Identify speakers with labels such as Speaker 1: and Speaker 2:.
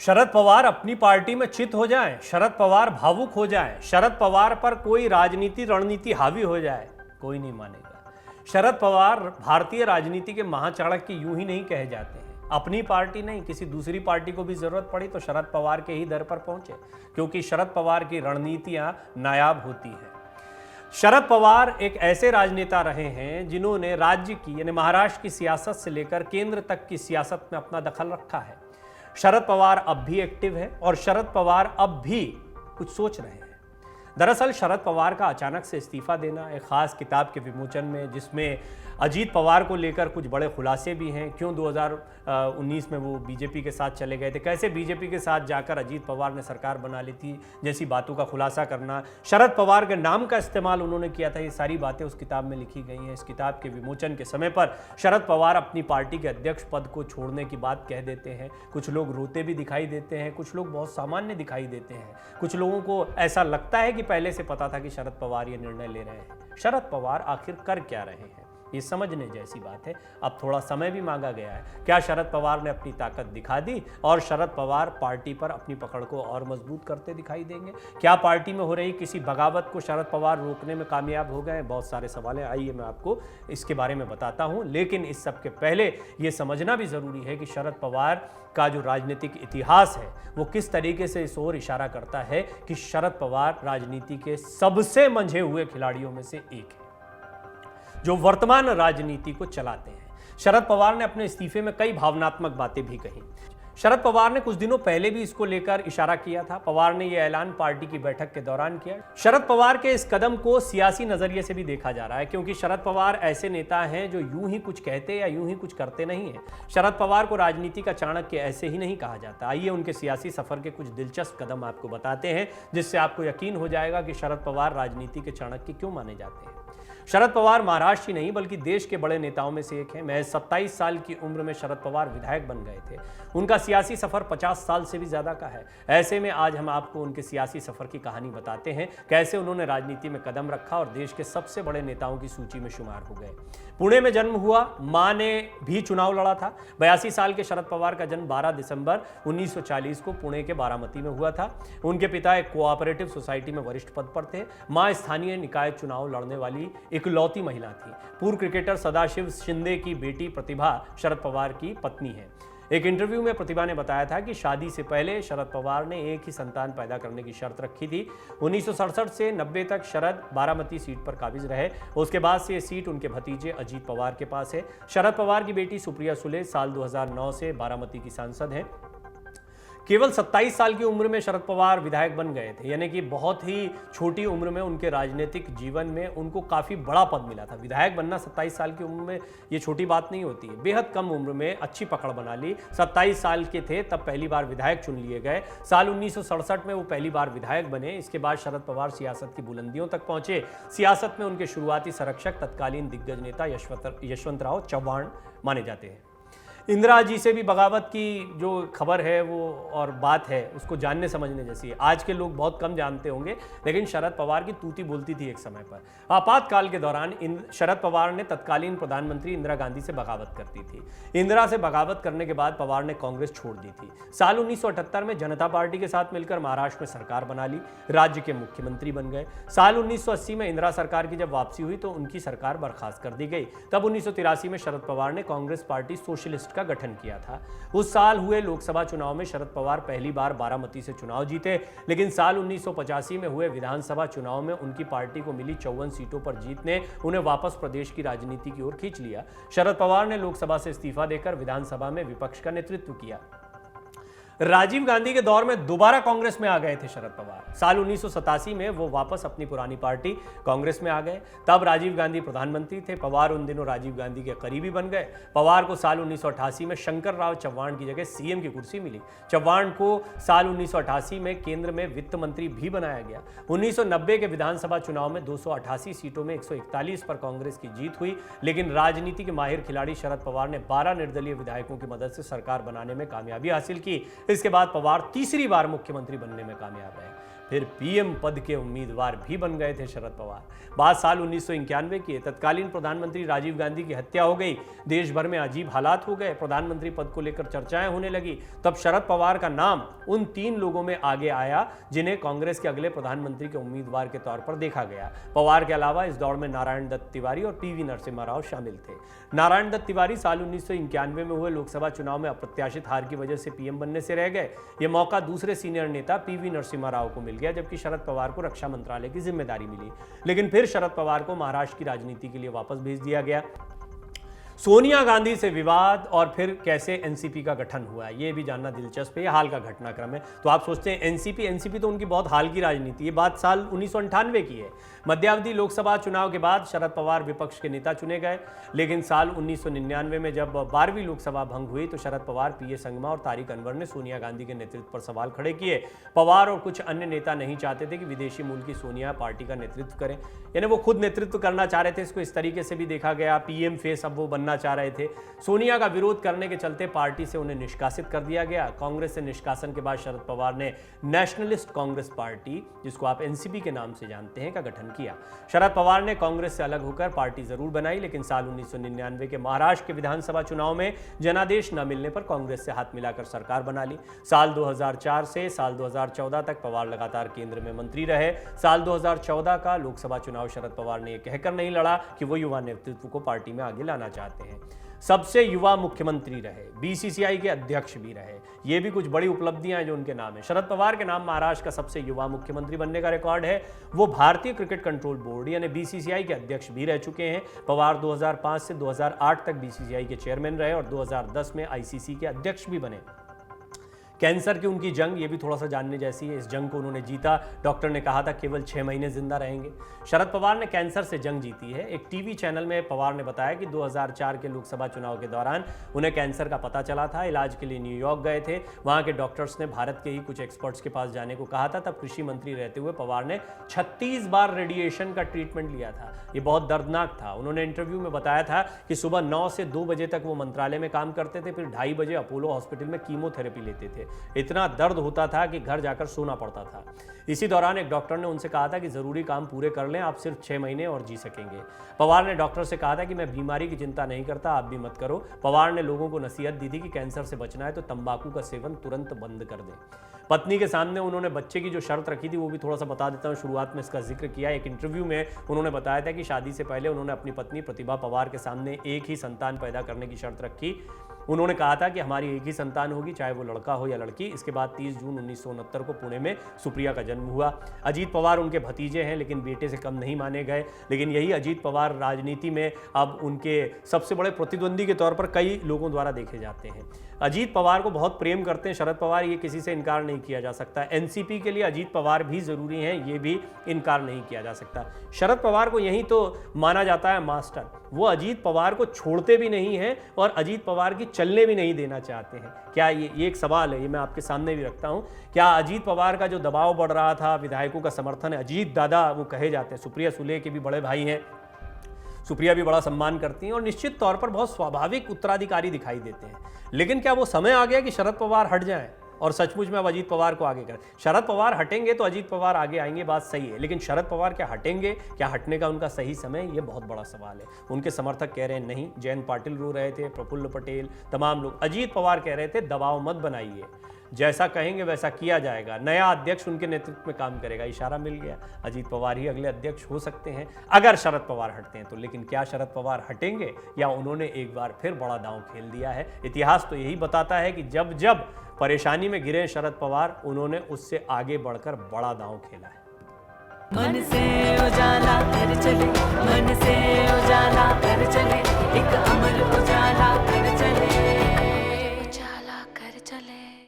Speaker 1: शरद पवार अपनी पार्टी में चित हो जाएं, शरद पवार भावुक हो जाएं, शरद पवार पर कोई राजनीति रणनीति हावी हो जाए, कोई नहीं मानेगा। शरद पवार भारतीय राजनीति के महाचाणक्य यूं ही नहीं कहे जाते हैं। अपनी पार्टी नहीं, किसी दूसरी पार्टी को भी जरूरत पड़ी तो शरद पवार के ही दर पर पहुंचे, क्योंकि शरद पवार की रणनीतियां नायाब होती हैं। शरद पवार एक ऐसे राजनेता रहे हैं जिन्होंने राज्य की यानी महाराष्ट्र की सियासत से लेकर केंद्र तक की सियासत में अपना दखल रखा है। शरद पवार अब भी एक्टिव है और शरद पवार अब भी कुछ सोच रहे हैं। दरअसल शरद पवार का अचानक से इस्तीफा देना एक खास किताब के विमोचन में, जिसमें अजीत पवार को लेकर कुछ बड़े खुलासे भी हैं। क्यों 2019 में वो बीजेपी के साथ चले गए थे, कैसे बीजेपी के साथ जाकर अजीत पवार ने सरकार बना ली थी, जैसी बातों का खुलासा करना, शरद पवार के नाम का इस्तेमाल उन्होंने किया था, ये सारी बातें उस किताब में लिखी गई हैं। इस किताब के विमोचन के समय पर शरद पवार अपनी पार्टी के अध्यक्ष पद को छोड़ने की बात कह देते हैं। कुछ लोग रोते भी दिखाई देते हैं, कुछ लोग बहुत सामान्य दिखाई देते हैं, कुछ लोगों को ऐसा लगता है कि पहले से पता था कि शरद पवार ये निर्णय ले रहे हैं। शरद पवार आखिर कर क्या रहे हैं, ये समझने जैसी बात है। अब थोड़ा समय भी मांगा गया है। क्या शरद पवार ने अपनी ताकत दिखा दी और शरद पवार पार्टी पर अपनी पकड़ को और मजबूत करते दिखाई देंगे? क्या पार्टी में हो रही किसी बगावत को शरद पवार रोकने में कामयाब हो गए? बहुत सारे सवाल हैं, आइए मैं आपको इसके बारे में बताता हूं। लेकिन इस सब के पहले ये समझना भी जरूरी है कि शरद पवार का जो राजनीतिक इतिहास है वो किस तरीके से इस ओर इशारा करता है कि शरद पवार राजनीति के सबसे मंझे हुए खिलाड़ियों में से एक है जो वर्तमान राजनीति को चलाते हैं। शरद पवार ने अपने इस्तीफे में कई भावनात्मक बातें भी कही। शरद पवार ने कुछ दिनों पहले भी इसको लेकर इशारा किया था। पवार ने यह ऐलान पार्टी की बैठक के दौरान किया। शरद पवार के इस कदम को सियासी नजरिए से भी देखा जा रहा है, क्योंकि शरद पवार ऐसे नेता हैं जो यूं ही कुछ कहते या यूं ही कुछ करते नहीं है। शरद पवार को राजनीति का चाणक्य ऐसे ही नहीं कहा जाता। आइए उनके सियासी सफर के कुछ दिलचस्प कदम आपको बताते हैं, जिससे आपको यकीन हो जाएगा कि शरद पवार राजनीति के चाणक्य क्यों माने जाते हैं। शरद पवार महाराष्ट्र ही नहीं बल्कि देश के बड़े नेताओं में से एक हैं। महज 27 साल की उम्र में शरद पवार विधायक बन गए थे। उनका सियासी सफर 50 साल से भी ज्यादा का है। ऐसे में आज हम आपको उनके सियासी सफर की कहानी बताते हैं, कैसे उन्होंने राजनीति में कदम रखा और देश के सबसे बड़े नेताओं की सूची में शुमार हो गए। पुणे में जन्म हुआ, मां ने भी चुनाव लड़ा था। 82 साल के शरद पवार का जन्म 12 दिसंबर 1940 को पुणे के बारामती में हुआ था। उनके पिता एक कोऑपरेटिव सोसाइटी में वरिष्ठ पद पर थे। मां स्थानीय निकाय चुनाव लड़ने वाली इकलौती महिला थी। पूर्व क्रिकेटर सदाशिव शिंदे की बेटी प्रतिभा शरद पवार की पत्नी है। एक इंटरव्यू में प्रतिभा ने बताया था कि शादी से पहले शरद पवार ने एक ही संतान पैदा करने की शर्त रखी थी। 1967 से 90 तक शरद बारामती सीट पर काबिज रहे। उसके बाद से ये सीट उनके भतीजे अजीत पवार के पास है। शरद पवार की बेटी सुप्रिया सुले साल 2009 से बारामती की सांसद हैं। केवल 27 साल की उम्र में शरद पवार विधायक बन गए थे, यानी कि बहुत ही छोटी उम्र में उनके राजनीतिक जीवन में उनको काफ़ी बड़ा पद मिला था। विधायक बनना 27 साल की उम्र में ये छोटी बात नहीं होती है। बेहद कम उम्र में अच्छी पकड़ बना ली। 27 साल के थे तब पहली बार विधायक चुन लिए गए। साल 1967 में वो पहली बार विधायक बने। इसके बाद शरद पवार सियासत की बुलंदियों तक पहुंचे। सियासत में उनके शुरुआती संरक्षक तत्कालीन दिग्गज नेता यशवंतराव चव्हाण माने जाते हैं। इंदिरा जी से भी बगावत की जो खबर है वो और बात है उसको जानने समझने जैसी है। आज के लोग बहुत कम जानते होंगे, लेकिन शरद पवार की तूती बोलती थी एक समय पर। आपातकाल के दौरान शरद पवार ने तत्कालीन प्रधानमंत्री इंदिरा गांधी से बगावत करती थी। इंदिरा से बगावत करने के बाद पवार ने कांग्रेस छोड़ दी थी। साल 1978 में जनता पार्टी के साथ मिलकर महाराष्ट्र में सरकार बना ली, राज्य के मुख्यमंत्री बन गए। साल 1980 में इंदिरा सरकार की जब वापसी हुई तो उनकी सरकार बर्खास्त कर दी गई। तब 1983 में शरद पवार ने कांग्रेस पार्टी सोशलिस्ट का गठन किया था। उस साल हुए लोकसभा चुनाव में शरद पवार पहली बार बारामती से चुनाव जीते, लेकिन साल 1985 में हुए विधानसभा चुनाव में उनकी पार्टी को मिली 54 सीटों पर जीत ने उन्हें वापस प्रदेश की राजनीति की ओर खींच लिया। शरद पवार ने लोकसभा से इस्तीफा देकर विधानसभा में विपक्ष का नेतृत्व किया। राजीव गांधी के दौर में दोबारा कांग्रेस में आ गए थे शरद पवार। साल 1987 में वो वापस अपनी पुरानी पार्टी कांग्रेस में आ गए। तब राजीव गांधी प्रधानमंत्री थे। पवार उन दिनों राजीव गांधी के करीबी बन गए। पवार को साल 1988 में शंकर राव चव्हाण की जगह सीएम की कुर्सी मिली। चव्हाण को साल 1988 में केंद्र में वित्त मंत्री भी बनाया गया। 1990 के विधानसभा चुनाव में 288 सीटों में 141 पर कांग्रेस की जीत हुई, लेकिन राजनीति के माहिर खिलाड़ी शरद पवार ने 12 निर्दलीय विधायकों की मदद से सरकार बनाने में कामयाबी हासिल की। इसके बाद पवार तीसरी बार मुख्यमंत्री बनने में कामयाब रहे। फिर पीएम पद के उम्मीदवार भी बन गए थे शरद पवार। बात साल 1991 की है। तत्कालीन प्रधानमंत्री राजीव गांधी की हत्या हो गई, देश भर में अजीब हालात हो गए, प्रधानमंत्री पद को लेकर चर्चाएं होने लगी। तब शरद पवार का नाम उन 3 लोगों में आगे आया जिन्हें कांग्रेस के अगले प्रधानमंत्री के उम्मीदवार के तौर पर देखा गया। पवार के अलावा इस दौड़ में नारायण दत्त तिवारी और पीवी नरसिम्हा राव शामिल थे। नारायण दत्त तिवारी साल 1991 में हुए लोकसभा चुनाव में अप्रत्याशित हार की वजह से पीएम बनने से रह गए। यह मौका दूसरे सीनियर नेता पीवी नरसिम्हा राव को मिल गया, जबकि शरद पवार को रक्षा मंत्रालय की जिम्मेदारी मिली। लेकिन फिर शरद पवार को महाराष्ट्र की राजनीति के लिए वापस भेज दिया गया। सोनिया गांधी से विवाद और फिर कैसे एनसीपी का गठन हुआ, ये भी जानना दिलचस्प है। ये हाल का घटनाक्रम है। तो आप सोचते हैं एनसीपी तो उनकी बहुत हाल की राजनीति, ये बात साल 1998 की है। मध्यावधि लोकसभा चुनाव के बाद शरद पवार विपक्ष के नेता चुने गए, लेकिन साल 1999 में जब 12वीं लोकसभा भंग हुई तो शरद पवार, पीए संगमा और तारिक अनवर ने सोनिया गांधी के नेतृत्व पर सवाल खड़े किए। पवार और कुछ अन्य नेता नहीं चाहते थे कि विदेशी मूल की सोनिया पार्टी का नेतृत्व करें, यानी वो खुद नेतृत्व करना चाह रहे थे। इसको इस तरीके से भी देखा गया, पीएम फेस अब वो बनना चाह रहे थे। सोनिया का विरोध करने के चलते पार्टी से उन्हें निष्कासित कर दिया गया। कांग्रेस से निष्कासन के बाद शरद पवार ने नेशनलिस्ट कांग्रेस पार्टी, जिसको आप एनसीपी के नाम से जानते हैं, का गठन किया। शरद पवार ने कांग्रेस से अलग होकर पार्टी जरूर बनाई, लेकिन साल 1999 के महाराष्ट्र के विधानसभा चुनाव में जनादेश न मिलने पर कांग्रेस से हाथ मिलाकर सरकार बना ली। साल 2004 से साल 2014 तक पवार लगातार केंद्र में मंत्री रहे। साल 2014 का लोकसभा चुनाव शरद पवार ने यह कहकर नहीं लड़ा कि वो युवा नेतृत्व को पार्टी में आगे लाना चाहते हैं। सबसे युवा मुख्यमंत्री रहे, बीसीसीआई के अध्यक्ष भी रहे। ये भी कुछ बड़ी उपलब्धियां हैं जो उनके नाम है। शरद पवार के नाम महाराष्ट्र का सबसे युवा मुख्यमंत्री बनने का रिकॉर्ड है। वो भारतीय क्रिकेट कंट्रोल बोर्ड यानी बीसीसीआई के अध्यक्ष भी रह चुके हैं। पवार 2005 से 2008 तक बीसीसीआई के चेयरमैन रहे और 2010 में आईसीसी के अध्यक्ष भी बने। कैंसर की उनकी जंग, ये भी थोड़ा सा जानने जैसी है। इस जंग को उन्होंने जीता। डॉक्टर ने कहा था केवल 6 महीने जिंदा रहेंगे। शरद पवार ने कैंसर से जंग जीती है। एक टीवी चैनल में पवार ने बताया कि 2004 के लोकसभा चुनाव के दौरान उन्हें कैंसर का पता चला था। इलाज के लिए न्यूयॉर्क गए थे। वहां के डॉक्टर्स ने भारत के ही कुछ एक्सपर्ट्स के पास जाने को कहा था। तब कृषि मंत्री रहते हुए पवार ने 36 बार रेडिएशन का ट्रीटमेंट लिया था। ये बहुत दर्दनाक था। उन्होंने इंटरव्यू में बताया था कि सुबह 9 से 2 बजे तक वो मंत्रालय में काम करते थे, फिर 2:30 बजे अपोलो हॉस्पिटल में कीमोथेरेपी लेते थे। इतना दर्द होता था कि घर जाकर सोना पड़ता था। इसी दौरान एक डॉक्टर ने उनसे कहा था कि जरूरी काम पूरे कर लें, आप सिर्फ 6 महीने और जी सकेंगे। पवार ने डॉक्टर से कहा था कि मैं बीमारी की चिंता नहीं करता, आप भी मत करो। पवार ने लोगों को नसीहत दी थी कि कैंसर से बचना है तो तंबाकू का सेवन तुरंत बंद कर दें। पत्नी के सामने उन्होंने बच्चे की जो शर्त रखी थी वो भी थोड़ा सा बता देता हूँ। शुरुआत में इसका जिक्र किया। एक इंटरव्यू में उन्होंने बताया था कि शादी से पहले उन्होंने अपनी पत्नी प्रतिभा पवार के सामने एक ही संतान पैदा करने की शर्त रखी। उन्होंने कहा था कि हमारी एक ही संतान होगी, चाहे वो लड़का हो या लड़की। इसके बाद 30 जून 1969 को पुणे में सुप्रिया का जन्म हुआ। अजीत पवार उनके भतीजे हैं, लेकिन बेटे से कम नहीं माने गए। लेकिन यही अजीत पवार राजनीति में अब उनके सबसे बड़े प्रतिद्वंदी के तौर पर कई लोगों द्वारा देखे जाते हैं। अजीत पवार को बहुत प्रेम करते हैं शरद पवार, ये किसी से इनकार नहीं किया जा सकता। एनसीपी के लिए अजीत पवार भी जरूरी हैं, ये भी इनकार नहीं किया जा सकता। शरद पवार को यही तो माना जाता है मास्टर। वो अजीत पवार को छोड़ते भी नहीं हैं और अजीत पवार की चलने भी नहीं देना चाहते हैं। क्या ये एक सवाल है, ये मैं आपके सामने भी रखता हूं। क्या अजीत पवार का जो दबाव बढ़ रहा था, विधायकों का समर्थन है, अजीत दादा वो कहे जाते हैं, सुप्रिया सुले के भी बड़े भाई हैं, सुप्रिया भी बड़ा सम्मान करती हैं और निश्चित तौर पर बहुत स्वाभाविक उत्तराधिकारी दिखाई देते हैं। लेकिन क्या वो समय आ गया कि शरद पवार हट जाएं और सचमुच में अब अजीत पवार को आगे करें? शरद पवार हटेंगे तो अजीत पवार आगे आएंगे, बात सही है। लेकिन शरद पवार क्या हटेंगे? क्या हटने का उनका सही समय? ये बहुत बड़ा सवाल है। उनके समर्थक कह रहे हैं नहीं, जयंत पाटिल रो रहे थे, प्रफुल्ल पटेल, तमाम लोग। अजीत पवार कह रहे थे दबाव मत बनाइए, जैसा कहेंगे वैसा किया जाएगा, नया अध्यक्ष उनके नेतृत्व में काम करेगा। इशारा मिल गया, अजीत पवार ही अगले अध्यक्ष हो सकते हैं अगर शरद पवार हटते हैं तो। लेकिन क्या शरद पवार हटेंगे या उन्होंने एक बार फिर बड़ा दांव खेल दिया है? इतिहास तो यही बताता है कि जब जब परेशानी में गिरे शरद पवार, उन्होंने उससे आगे बढ़कर बड़ा दांव खेला है।
Speaker 2: मन से उजाला कर चले, मन से